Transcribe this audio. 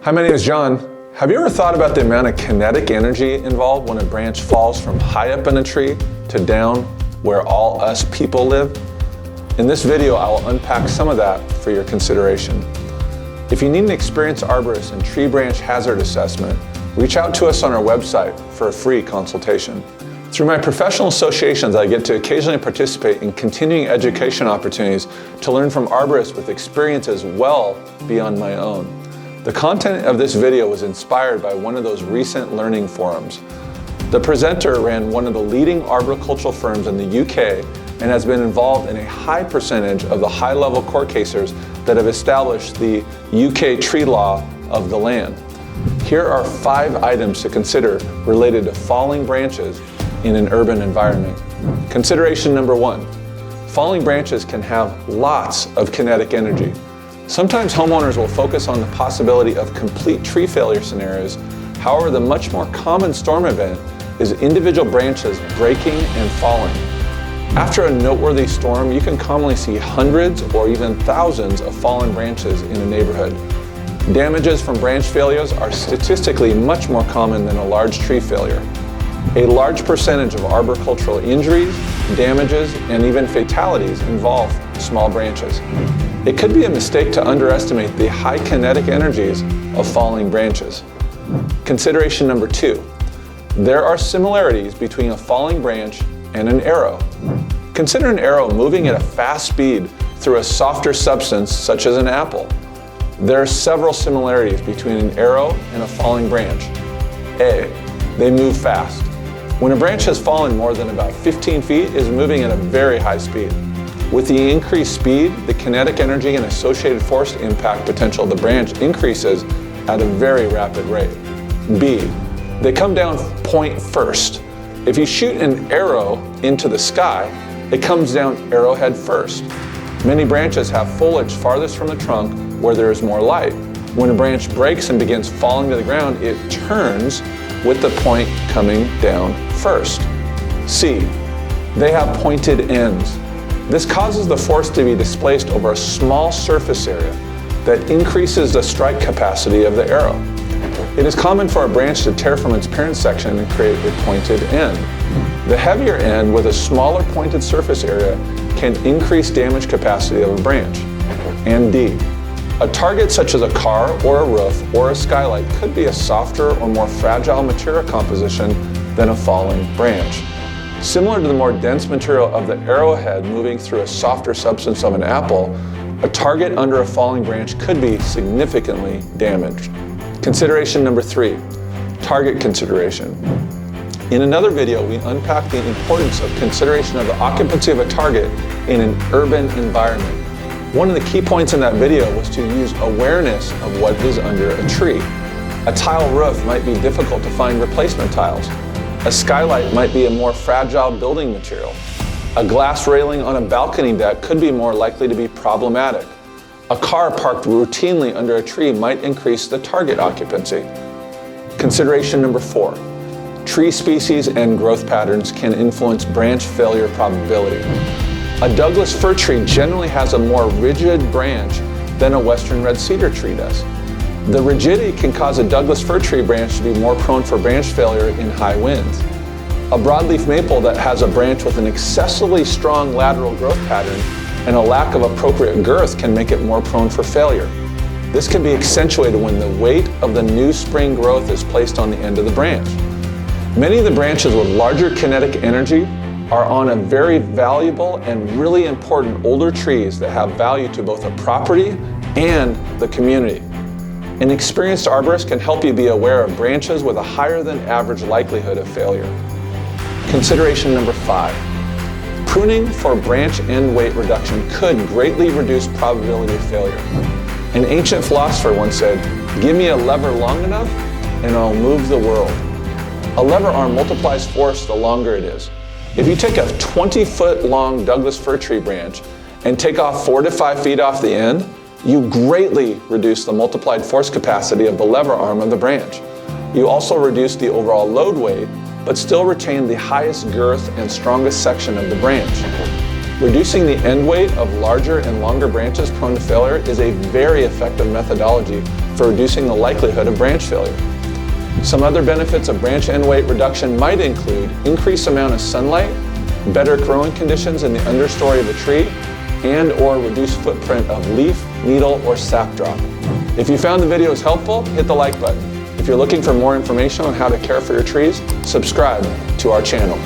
Hi, my name is John. Have you ever thought about the amount of kinetic energy involved when a branch falls from high up in a tree to down where all us people live? In this video, I will unpack some of that for your consideration. If you need an experienced arborist and tree branch hazard assessment, reach out to us on our website for a free consultation. Through my professional associations, I get to occasionally participate in continuing education opportunities to learn from arborists with experiences well beyond my own. The content of this video was inspired by one of those recent learning forums. The presenter ran one of the leading arboricultural firms in the UK and has been involved in a high percentage of the high-level court cases that have established the UK tree law of the land. Here are 5 items to consider related to falling branches in an urban environment. Consideration number 1, falling branches can have lots of kinetic energy. Sometimes homeowners will focus on the possibility of complete tree failure scenarios. However, the much more common storm event is individual branches breaking and falling. After a noteworthy storm, you can commonly see hundreds or even thousands of fallen branches in a neighborhood. Damages from branch failures are statistically much more common than a large tree failure. A large percentage of arboricultural injuries, damages, and even fatalities involve small branches. It could be a mistake to underestimate the high kinetic energies of falling branches. Consideration number 2, there are similarities between a falling branch and an arrow. Consider an arrow moving at a fast speed through a softer substance such as an apple. There are several similarities between an arrow and a falling branch. A, they move fast. When a branch has fallen more than about 15 feet, it is moving at a very high speed. With the increased speed, the kinetic energy and associated force impact potential of the branch increases at a very rapid rate. B, they come down point first. If you shoot an arrow into the sky, it comes down arrowhead first. Many branches have foliage farthest from the trunk where there is more light. When a branch breaks and begins falling to the ground, it turns with the point coming down first. C, they have pointed ends. This causes the force to be displaced over a small surface area that increases the strike capacity of the arrow. It is common for a branch to tear from its parent section and create a pointed end. The heavier end with a smaller pointed surface area can increase damage capacity of a branch. And D, a target such as a car or a roof or a skylight could be a softer or more fragile material composition than a falling branch. Similar to the more dense material of the arrowhead moving through a softer substance of an apple, a target under a falling branch could be significantly damaged. Consideration number 3, target consideration. In another video, we unpacked the importance of consideration of the occupancy of a target in an urban environment. One of the key points in that video was to use awareness of what is under a tree. A tile roof might be difficult to find replacement tiles. A skylight might be a more fragile building material. A glass railing on a balcony deck could be more likely to be problematic. A car parked routinely under a tree might increase the target occupancy. Consideration number 4, tree species and growth patterns can influence branch failure probability. A Douglas fir tree generally has a more rigid branch than a western red cedar tree does. The rigidity can cause a Douglas fir tree branch to be more prone for branch failure in high winds. A broadleaf maple that has a branch with an excessively strong lateral growth pattern and a lack of appropriate girth can make it more prone for failure. This can be accentuated when the weight of the new spring growth is placed on the end of the branch. Many of the branches with larger kinetic energy are on a very valuable and really important older trees that have value to both a property and the community. An experienced arborist can help you be aware of branches with a higher than average likelihood of failure. Consideration number 5, pruning for branch end weight reduction could greatly reduce probability of failure. An ancient philosopher once said, "Give me a lever long enough and I'll move the world." A lever arm multiplies force the longer it is. If you take a 20-foot long Douglas fir tree branch and take off 4 to 5 feet off the end, you greatly reduce the multiplied force capacity of the lever arm of the branch. You also reduce the overall load weight, but still retain the highest girth and strongest section of the branch. Reducing the end weight of larger and longer branches prone to failure is a very effective methodology for reducing the likelihood of branch failure. Some other benefits of branch end weight reduction might include increased amount of sunlight, better growing conditions in the understory of a tree, and/or reduced footprint of leaf, needle, or sap drop. If you found the videos helpful, hit the like button. If you're looking for more information on how to care for your trees, subscribe to our channel.